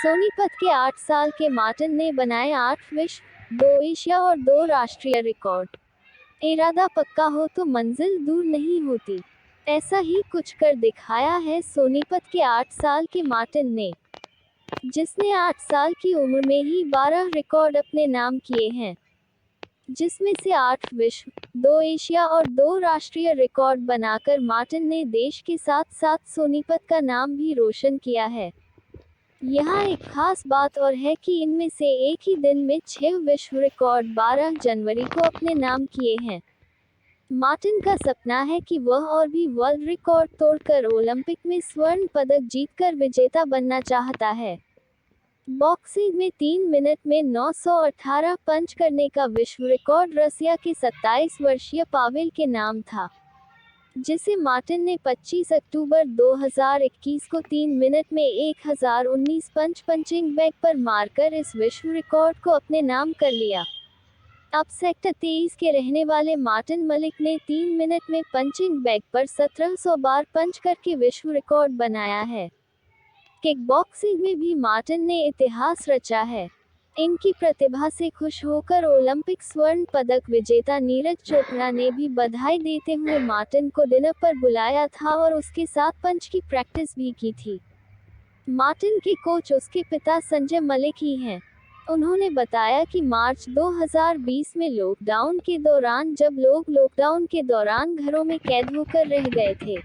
सोनीपत के 8 साल के मार्टिन ने बनाए 8 विश्व, 2 एशिया और 2 राष्ट्रीय रिकॉर्ड। इरादा पक्का हो तो मंजिल दूर नहीं होती। ऐसा ही कुछ कर दिखाया है सोनीपत के 8 साल के मार्टिन ने, जिसने 8 साल की उम्र में ही 12 रिकॉर्ड अपने नाम किए हैं, जिसमें से 8 विश्व, 2 एशिया और 2 राष्ट्रीय रिकॉर्ड बनाकर मार्टिन ने देश के साथ साथ सोनीपत का नाम भी रोशन किया है। यहाँ एक खास बात और है कि इनमें से एक ही दिन में 6 विश्व रिकॉर्ड 12 जनवरी को अपने नाम किए हैं। मार्टिन का सपना है कि वह और भी वर्ल्ड रिकॉर्ड तोड़कर ओलंपिक में स्वर्ण पदक जीतकर विजेता बनना चाहता है। बॉक्सिंग में 3 मिनट में 918 पंच करने का विश्व रिकॉर्ड रसिया के 27 वर्षीय पावेल के नाम था, जिसे मार्टिन ने 25 अक्टूबर 2021 को 3 मिनट में 1019 पंचिंग बैग पर मारकर इस विश्व रिकॉर्ड को अपने नाम कर लिया। अब सेक्टर 23 के रहने वाले मार्टिन मलिक ने 3 मिनट में पंचिंग बैग पर 1700 बार पंच करके विश्व रिकॉर्ड बनाया है। किकबॉक्सिंग में भी मार्टिन ने इतिहास रचा है। इनकी प्रतिभा से खुश होकर ओलंपिक स्वर्ण पदक विजेता नीरज चोपड़ा ने भी बधाई देते हुए मार्टिन को डिनर पर बुलाया था और उसके साथ पंच की प्रैक्टिस भी की थी। मार्टिन के कोच उसके पिता संजय मलिक ही हैं। उन्होंने बताया कि मार्च 2020 में लॉकडाउन के दौरान जब लोग लॉकडाउन के दौरान घरों में कैद होकर रह गए थे,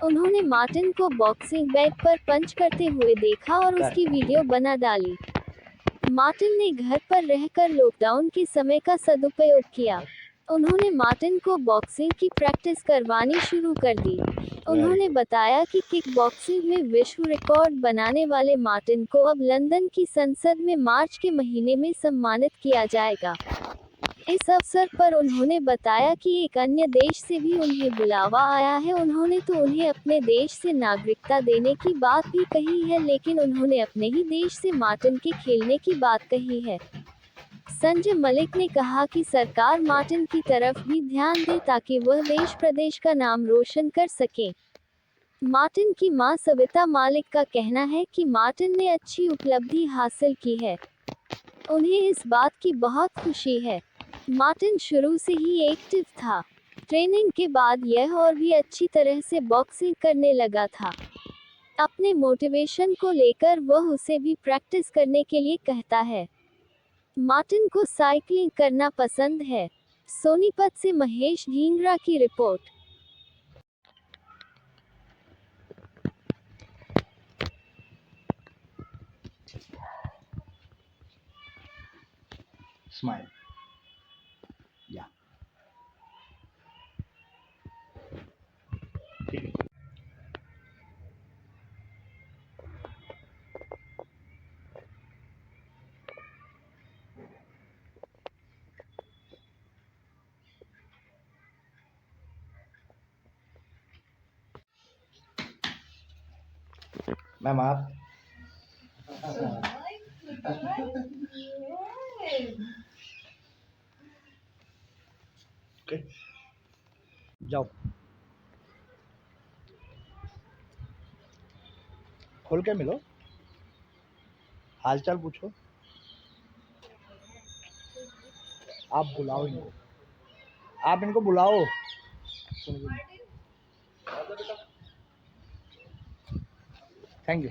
उन्होंने मार्टिन को बॉक्सिंग बैग पर पंच करते हुए देखा और उसकी वीडियो बना डाली। मार्टिन ने घर पर रहकर लॉकडाउन के समय का सदुपयोग किया। उन्होंने मार्टिन को बॉक्सिंग की प्रैक्टिस करवानी शुरू कर दी। उन्होंने बताया कि किकबॉक्सिंग में विश्व रिकॉर्ड बनाने वाले मार्टिन को अब लंदन की संसद में मार्च के महीने में सम्मानित किया जाएगा। इस अवसर पर उन्होंने बताया कि एक अन्य देश से भी उन्हें बुलावा आया है। उन्होंने तो उन्हें अपने देश से नागरिकता देने की बात भी कही है, लेकिन उन्होंने अपने ही देश से मार्टिन के खेलने की बात कही है। संजय मलिक ने कहा कि सरकार मार्टिन की तरफ भी ध्यान दे ताकि वह देश प्रदेश का नाम रोशन कर सके। मार्टिन की मां सविता मालिक का कहना है कि मार्टिन ने अच्छी उपलब्धि हासिल की है। उन्हें इस बात की बहुत खुशी है। मार्टिन शुरू से ही एक्टिव था। ट्रेनिंग के बाद यह और भी अच्छी तरह से बॉक्सिंग करने लगा था। अपने मोटिवेशन को लेकर वह उसे भी प्रैक्टिस करने के लिए कहता है। मार्टिन को साइकिलिंग करना पसंद है। सोनीपत से महेश ढींगरा की रिपोर्ट। Smile. Yeah. ठीक है। मैम आप ओके जाओ खोल के मिलो, हालचाल पूछो। आप बुलाओ इनको, आप इनको बुलाओ। Thank you.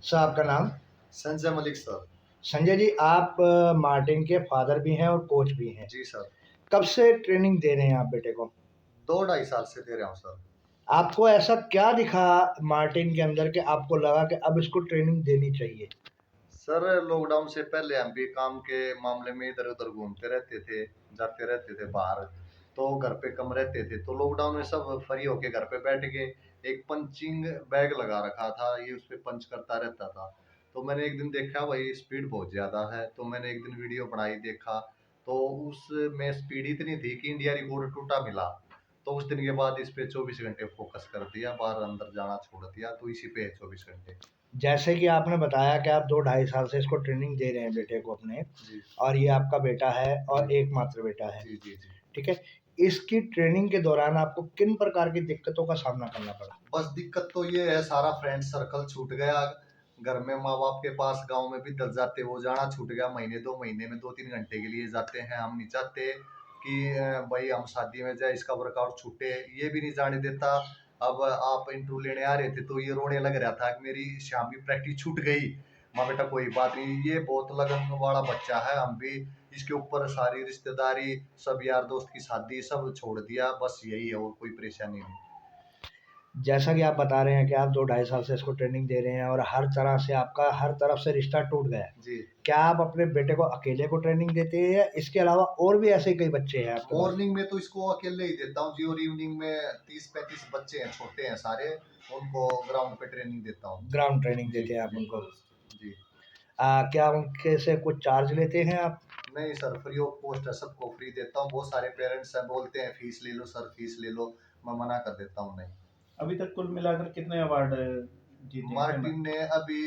सर आपका नाम? संजय मलिक सर। संजय जी, आप मार्टिन के फादर भी हैं और कोच भी हैं। जी सर। कब से ट्रेनिंग दे रहे हैं आप बेटे को? 2-2.5 साल से दे रहा हूँ सर। आपको ऐसा क्या दिखा मार्टिन के अंदर कि आपको लगा कि अब इसको ट्रेनिंग देनी चाहिए? सर लॉकडाउन से पहले हम भी काम के मामले में इधर उधर घूमते रहते थे, जाते रहते थे बाहर, तो घर पे कम रहते थे। तो लॉकडाउन में सब फ्री होके घर पे बैठ गए। एक पंचिंग बैग लगा रखा था, ये उस पे पंच करता रहता था। तो मैंने एक दिन देखा भाई स्पीड बहुत ज़्यादा है, तो मैंने एक दिन वीडियो बनाई देखा, तो उसमें स्पीड इतनी थी कि इंडिया रिकॉर्ड टूटा मिला। तो उस दिन के बाद इस पे 24 घंटे फोकस कर दिया, बाहर अंदर जाना छोड़ दिया, तो इसी पे है 24 घंटे। जैसे कि आपने बताया कि आप 2 ढाई साल से इसको ट्रेनिंग दे रहे हैं बेटे को अपने, जी और ये आपका बेटा है और एकमात्र बेटा है, जी जी जी। ठीक है? इसकी ट्रेनिंग के दौरान आपको किन प्रकार की दिक्कतों का सामना करना पड़ा? बस दिक्कत तो ये है, सारा फ्रेंड सर्कल छूट गया। घर में माँ बाप के पास गांव में भी दस जाते, वो जाना छूट गया। महीने 2 महीने में 2-3 घंटे के लिए जाते हैं। हम नहीं चाहते कि भाई हम शादी में जाए, इसका वर्कआउट छूटे, ये भी नहीं जाने देता। अब आप इंटरव्यू लेने आ रहे थे तो ये रोने लग रहा था कि मेरी शाम की प्रैक्टिस छूट गई। माँ बेटा कोई बात नहीं, ये बहुत लगन वाला बच्चा है, हम भी इसके ऊपर सारी रिश्तेदारी, सब यार दोस्त की शादी सब छोड़ दिया। बस यही है, और कोई परेशानी नहीं। जैसा कि आप बता रहे हैं कि आप 2 ढाई साल से इसको ट्रेनिंग दे रहे हैं और हर तरह से आपका हर तरफ से रिश्ता टूट गया है। जी। क्या आप अपने बेटे को अकेले को ट्रेनिंग देते हैं या इसके अलावा और भी ऐसे कई बच्चे हैं आपके पास? मॉर्निंग में तो इसको अकेले ही देता हूँ जी, और इवनिंग में 30-35 बच्चे हैं, छोटे हैं सारे, उनको ग्राउंड पे ट्रेनिंग देता हूँ। ग्राउंड ट्रेनिंग जी देते हैं आप जी उनको। जी। क्या उनके से कुछ चार्ज लेते हैं आप? नहीं सर, फ्री ऑफ कॉस्ट है, सबको फ्री देता हूँ। बहुत सारे पेरेंट्स हैं, बोलते हैं फीस ले लो सर, फीस ले लो, मैं मना कर देता हूँ नहीं। अभी तक कुल मिलाकर कितने अवार्ड जीते हैं? मार्टिन ने अभी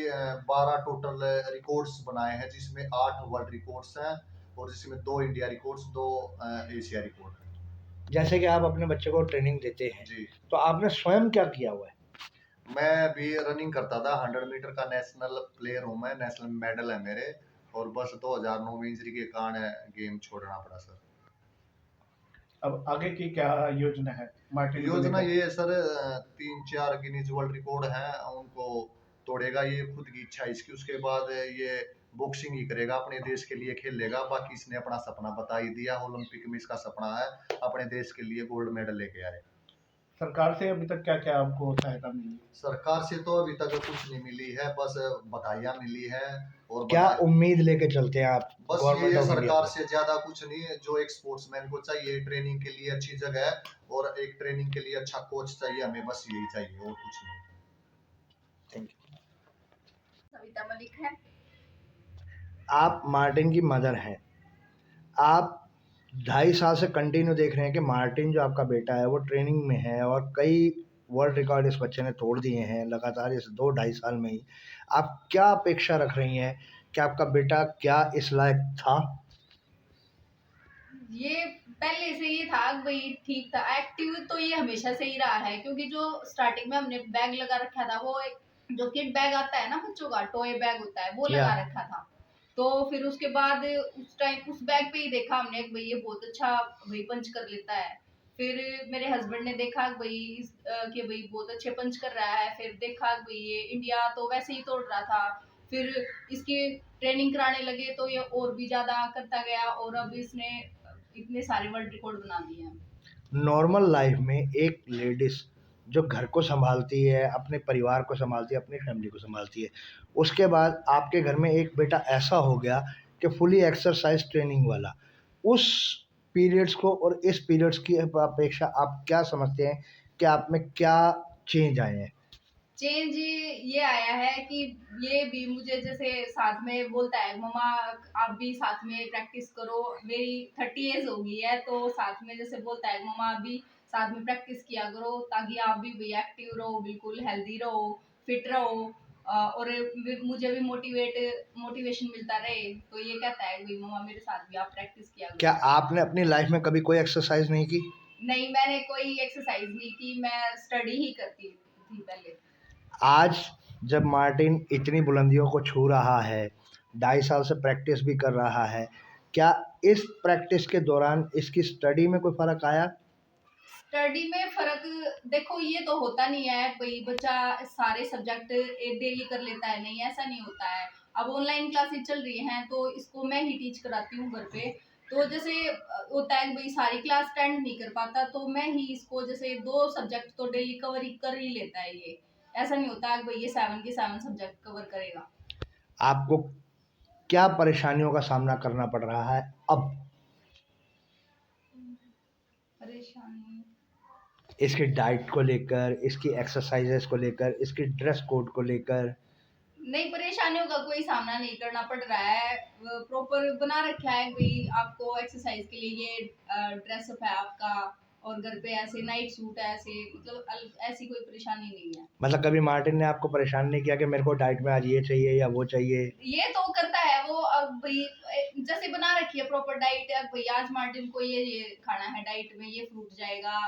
12 टोटल रिकॉर्ड्स बनाए हैं, जिसमें 8 वर्ल्ड रिकॉर्ड्स हैं, और जिसमें 2 इंडिया रिकॉर्ड्स, 2 एशिया रिकॉर्ड हैं। जैसे कि आप अपने बच्चे को ट्रेनिंग देते हैं, जी। तो आपने स्वयं क्या किया हुआ है? मैं भी रनिंग करता था, 100 मीटर का नेशनल प्लेयर हूँ मैं, नेशनल मेडल है मेरे। और बस 2009 में इंजरी के कारण गेम छोड़ना पड़ा सर। अब आगे की क्या योजना है मार्टिन को योजना लेकर? ये है सर, 3-4 गिनीज वर्ल्ड रिकॉर्ड हैं, उनको तोड़ेगा, ये खुद की इच्छा है इसकी। उसके बाद ये बॉक्सिंग ही करेगा, अपने देश के लिए खेलेगा। बाकी इसने अपना सपना बता ही दिया, ओलंपिक में इसका सपना है अपने देश के लिए गोल्ड मेडल लेके आए। सरकार से अभी तक क्या क्या आपको सहायता मिली? सरकार से तो अभी तक कुछ नहीं मिली है, बस बधाइयाँ मिली है। और क्या बधाई उम्मीद लेके चलते हैं आप बस ये गवर्नमेंट है, ऑफ इंडिया सरकार से? से ज्यादा कुछ नहीं है। जो एक स्पोर्ट्समैन को चाहिए, ट्रेनिंग के लिए अच्छी जगह है, और एक ट्रेनिंग के लिए अच्छा कोच चाहिए हमें, बस यही चाहिए, और कुछ नहीं। Thank you. सविता मलिक है। आप मार्टिन की मदर हैं। आप 2.5 साल से कंटिन्यू देख रहे हैं कि मार्टिन जो आपका बेटा है वो ट्रेनिंग में है और कई वर्ल्ड रिकॉर्ड इस बच्चे ने तोड़ दिए हैं लगातार इस 2 ढाई साल में ही। आप क्या अपेक्षा रख रही हैं कि आपका बेटा क्या इस लायक था? ये पहले से ये था कि भाई ठीक था, एक्टिव तो ये हमेशा से ही रहा है, क्योंकि जो स्टार्टिंग में हमने बैग लगा रखा था, वो एक जो किड बैग आता है ना बच्चों का, टॉय बैग होता है, वो या लगा रखा था। तो फिर उसके बाद उस टाइम उस बैग पे ही देखा हमने कि भाई ये बहुत अच्छा भाई पंच कर लेता है। फिर मेरे हस्बैंड ने देखा कि भाई कि भाई बहुत अच्छे पंच कर रहा है। फिर देखा कि भाई ये इंडिया तो वैसे ही तोड़ रहा था। फिर इसकी ट्रेनिंग कराने लगे तो ये और भी ज्यादा करता गया, और अब इसने इतने सारे वर्ल्ड रिकॉर्ड बना दिए हैं। नॉर्मल लाइफ में एक लेडीज जो घर को संभालती है, अपने परिवार को संभालती है, अपनी फैमिली को संभालती है, उसके बाद आपके घर में एक बेटा ऐसा हो गया कि फुली एक्सरसाइज ट्रेनिंग वाला, उस पीरियड्स को और इस पीरियड्स की अपेक्षा आप क्या समझते हैं कि आप में क्या चेंज आए हैं? चेंज ये आया है कि ये भी मुझे जैसे साथ में बोलता है, मम्मा आप भी साथ में प्रैक्टिस करो। मेरी 30 एज हो गई है, तो साथ में जैसे बोलता है, मम्मा आप भी साथ में प्रैक्टिस किया करो, ताकि आप भी एक्टिव रहो, बिल्कुल हेल्दी रहो, फिट रहो। और मुझे भी मोटिवेशन मिलता रहे। तो ये कहता है कि मम्मा मेरे साथ भी आप प्रैक्टिस किया क्या करो। आपने अपनी लाइफ में कभी कोई एक्सरसाइज नहीं की? नहीं, मैंने कोई एक्सरसाइज नहीं की, मैं स्टडी ही करती थी पहले। आज जब मार्टिन इतनी बुलंदियों को छू रहा है, 2.5 साल से प्रैक्टिस भी कर रहा है, क्या इस प्रैक्टिस के दौरान इसकी स्टडी में कोई फ़र्क आया? स्टडी में फर्क देखो, ये तो होता नहीं है भाई बच्चा सारे सब्जेक्ट डेली कर लेता है, नहीं ऐसा नहीं होता है। अब ऑनलाइन क्लासेस चल रही हैं, तो इसको मैं ही टीच कराती हूँ घर पे। तो जैसे होता है कि भाई सारी क्लास अटेंड नहीं कर पाता, तो मैं ही इसको जैसे 2 सब्जेक्ट तो डेली कवर ही कर ही लेता है ये। ऐसा नहीं होता है कि भाई ये 7 के 7 सब्जेक्ट कवर करेगा। आपको क्या परेशानियों का सामना करना पड़ रहा है अब? परेशानी इसकी डाइट को लेकर, इसकी एक्सरसाइजेस को लेकर, इसकी ड्रेस कोड को लेकर? नहीं, परेशानियों का कोई सामना नहीं करना पड़ रहा है। प्रॉपर बना रखा है कोई आपको एक्सरसाइज के लिए, ये ड्रेसअप है आपका, और घर पे ऐसे नाइट सूट है, ऐसे मतलब ऐसी कोई परेशानी नहीं है। मतलब कभी मार्टिन ने आपको परेशान नहीं किया कि मेरे को डाइट में आज ये चाहिए या वो चाहिए? ये तो करता है वो। अब भाई जैसे बना रखी है प्रॉपर डाइट है, भाई आज मार्टिन को ये खाना है, डाइट में ये फ्रूट जाएगा,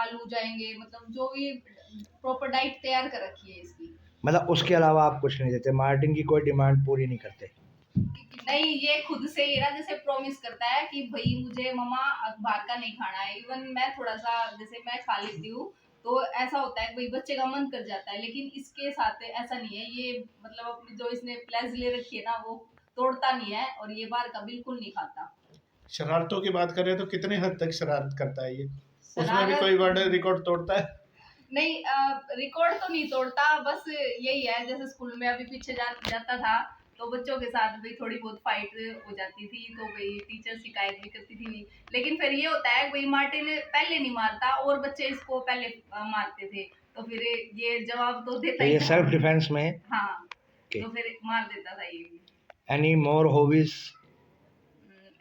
आलू जाएंगे, मतलब जो भी प्रॉपर डाइट तैयार कर रखी है इसकी। मतलब उसके अलावा आप कुछ नहीं देते, मार्टिन की कोई डिमांड पूरी नहीं करते? नहीं, ये खुद से ही ना जैसे प्रॉमिस करता है कि भाई मुझे मम्मा बाहर का नहीं खाना है। इवन मैं थोड़ा सा जैसे मैं खा लेती हूँ, तो ऐसा होता है भाई बच्चे का मन कर जाता है, लेकिन इसके साथ ऐसा नहीं है। ये मतलब अपनी जो इसने प्लेज ले रखी है ना, वो तोड़ता नहीं है, और ये बाहर का बिल्कुल नहीं खाता। शरारतों की बात करें तो कितने हद तक शरारत करता है ये? उसमें भी शरारत कोई वर्ल्ड रिकॉर्ड तोड़ता है? नहीं, रिकॉर्ड तो नहीं तोड़ता, बस यही है जैसे स्कूल में अभी पीछे जाता था, तो बच्चों के साथ भी थोड़ी बहुत फाइट हो जाती थी, तो भाई टीचर शिकायत भी करती थी। नहीं, लेकिन फिर ये होता है भाई मार्टिन पहले नहीं मारता, और बच्चे इसको पहले मारते थे, तो फिर ये जवाब तो तो देता ही ये था। सेल्फ डिफेंस में? हाँ, ओके। तो फिर मार देता था ये भी। Any more hobbies?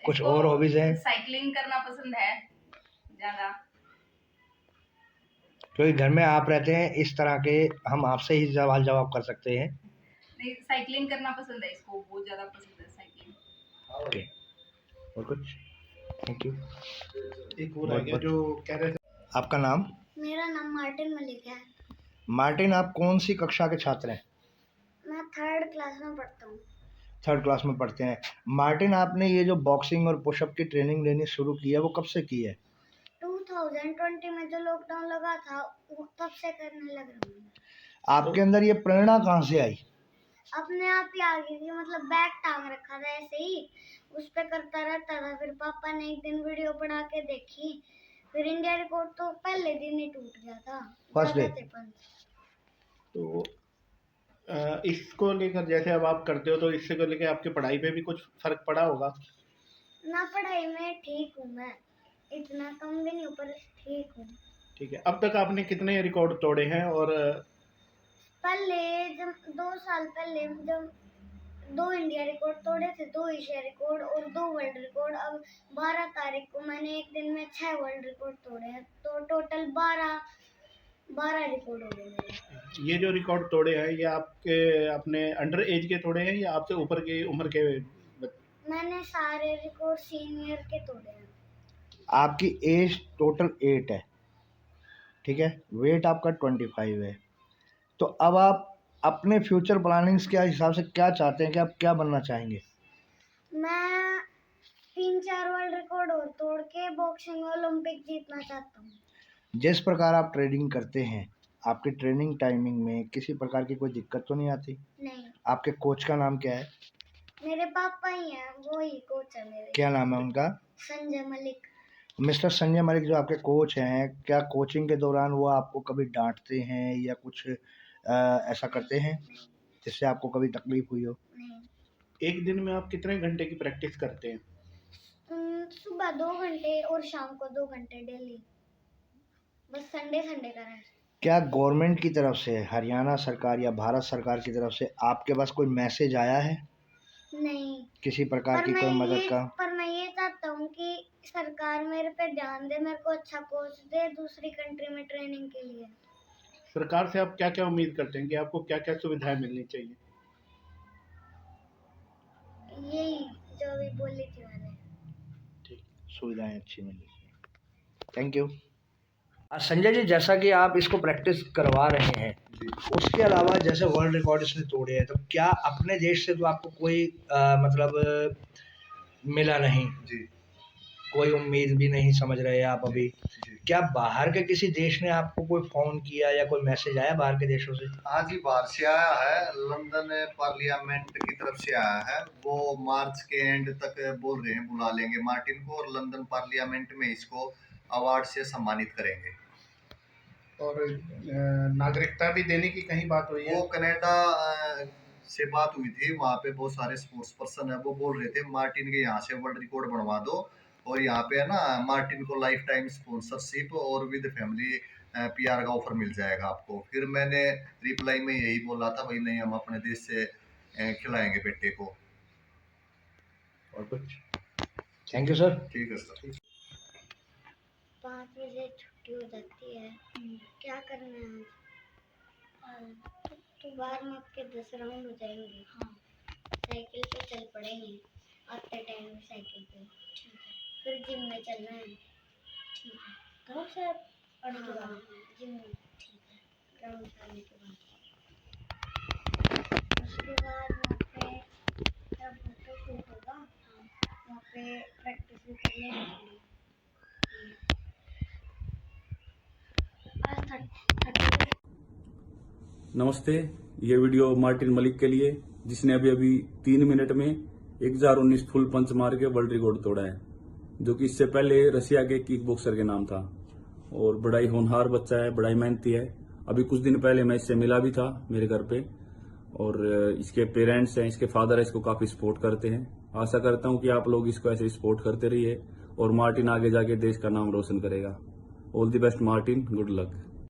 कुछ और हॉबीज हैं? साइकिलिंग करना पसंद है ज्यादा। क्योंकि घर में आप रहते हैं, इस तरह के हम आपसे ही सवाल जवाब कर सकते हैं। नहीं, साइकिलिंग करना पसंद है इसको, बहुत ज्यादा पसंद है साइकिलिंग। ओके, और कुछ? Thank you. एक और आ गया जो कह रहे थे। आपका नाम? मेरा नाम मार्टिन मलिक है। मार्टिन, आप कौन सी कक्षा के छात्र हैं? मैं 3rd क्लास में पढ़ता हूँ। 3rd क्लास में पढ़ते हैं। मार्टिन, आपने ये जो बॉक्सिंग और पुशअप की ट्रेनिंग लेनी शुरू की है, वो कब से की है? 2020 में जो लॉकडाउन लगा था, तब से करने लग रहा हूँ। आपके अंदर ये प्रेरणा कहाँ से आई? अपने आप ही आ गई थी, मतलब बैग टांग रखा था ऐसे ही, उस पे करता रहता था। फिर पापा ने एक दिन वीडियो बना के देखी, फिर इंडिया रिकॉर्ड तो पहले दिन ही टूट गया था, फर्स्ट डे। थे पंच। तो इसको लेकर जैसे अब आप करते हो, तो इससे को लेकर आपकी पढ़ाई पे भी कुछ फर्क पड़ा होगा? ना, पढ़ाई में ठीक हूँ मैं, इतना कम भी नहीं हूँ, पर ठीक हूँ। ठीक है। अब तक आपने कितने रिकॉर्ड तोड़े हैं? और पहले जब 2 साल पहले जब 2 इंडिया रिकॉर्ड तोड़े थे, 2 एशिया रिकॉर्ड और 2 वर्ल्ड रिकॉर्ड। अब 12 तारीख को मैंने एक दिन में 6 वर्ल्ड रिकॉर्ड तोड़े हैं, तो टोटल 12 रिकॉर्ड हो गए मेरे। ये जो रिकॉर्ड तोड़े हैं, ये आपके अपने अंडर एज के तोड़े हैं या आपसे ऊपर की उम्र के? मैंने सारे रिकॉर्ड सीनियर के तोड़े हैं। आपकी एज टोटल 8 है, ठीक है, वेट आपका 25 है। तो अब आप अपने फ्यूचर प्लानिंग्स के हिसाब से क्या चाहते हैं कि आप क्या बनना चाहेंगे? मैं 3-4 वर्ल्ड रिकॉर्ड और तोड़ के बॉक्सिंग ओलंपिक जीतना चाहता हूँ। जिस प्रकार आप ट्रेनिंग करते हैं, आपकी ट्रेनिंग टाइमिंग में किसी प्रकार की कोई दिक्कत तो नहीं आती? नहीं, आपके कोच का नाम क्या है? मेरे पापा ही हैं, वो ही कोच है मेरे। क्या नाम है उनका? संजय मलिक। मिस्टर संजय मलिक जो आपके कोच हैं, क्या कोचिंग के दौरान वो आपको कभी डांटते हैं या कुछ ऐसा करते हैं जिससे आपको कभी तकलीफ हुई हो? नहीं। एक दिन में आप कितने घंटे की प्रैक्टिस करते हैं? सुबह 2 घंटे और शाम को 2 घंटे डेली, बस संडे का रेस्ट। क्या गवर्नमेंट की तरफ से, हरियाणा सरकार या भारत सरकार की तरफ से आपके पास कोई मैसेज आया है नहीं, किसी प्रकार की कोई मदद का? पर मैं ये चाहता हूँ कि सरकार मेरे पे ध्यान दे, मेरे को अच्छा कोच दे दूसरी कंट्री में ट्रेनिंग के लिए। सरकार से आप क्या क्या उम्मीद करते हैं कि आपको क्या क्या सुविधाएं मिलनी चाहिए? यही जो भी बोली थी मैंने। ठीक। सुविधाएं अच्छी मिल रही। Thank you. संजय जी, जैसा कि आप इसको प्रैक्टिस करवा रहे हैं, उसके अलावा जैसे वर्ल्ड रिकॉर्ड इसने तोड़े हैं, तो क्या अपने देश से तो आपको कोई मतलब मिला नहीं जी कोई उम्मीद भी नहीं समझ रहे आप अभी? जी। क्या बाहर के किसी देश ने आपको कोई फोन किया या कोई मैसेज आया बाहर के देशों से? हाँ जी, बाहर से आया है, लंदन पार्लियामेंट की तरफ से आया है। वो मार्च के एंड तक बोल रहे हैं बुला लेंगे मार्टिन को, और लंदन पार्लियामेंट में इसको अवार्ड से सम्मानित करेंगे। और नागरिकता भी देने की कहीं बात हुई है? वो कनाडा से बात हुई थी, वहाँ पे बहुत सारे स्पोर्ट्स पर्सन है, वो बोल रहे थे मार्टिन के यहाँ से वर्ल्ड रिकॉर्ड बनवा दो, और यहाँ पे है ना मार्टिन को लाइफ टाइम स्पॉन्सरशिप और विद फैमिली PR का ऑफर मिल जाएगा आपको। फिर मैंने रिप्लाई में यही बोला था, भाई नहीं हम अपने देश से खिलाएंगे बेटे को। और कुछ? Thank you sir. ठीक है सर। 5 बजे छुट्टी हो जाती है, क्या करना है आज? तो बाहर में आपके 10 राउंड हो जाएंगे। हाँ, साइकिल पे चल पड़ेंगे आते टाइम साइकिल पे। ठीक है, फिर जिम में चलना है। ठीक है, ग्राउंड से आने के बाद जिम में। ठीक है, ग्राउंड से आने के बाद उसके बाद वहाँ पे जब फोटो शूट होगा, वहाँ पे प्रैक्टिस भी कर लेंगे थोड़ी। आज 30 नमस्ते, ये वीडियो मार्टिन मलिक के लिए, जिसने अभी 3 मिनट में 1019 फुल पंच मार के वर्ल्ड रिकॉर्ड तोड़ा है, जो कि इससे पहले रशिया के किक बॉक्सर के नाम था। और बड़ा ही होनहार बच्चा है, बड़ा ही मेहनती है। अभी कुछ दिन पहले मैं इससे मिला भी था मेरे घर पे, और इसके पेरेंट्स हैं, इसके फादर है, इसको काफी सपोर्ट करते हैं। आशा करता हूं कि आप लोग इसको ऐसे सपोर्ट करते रहिए और मार्टिन आगे जाके देश का नाम रोशन करेगा। All the best Martin, good luck.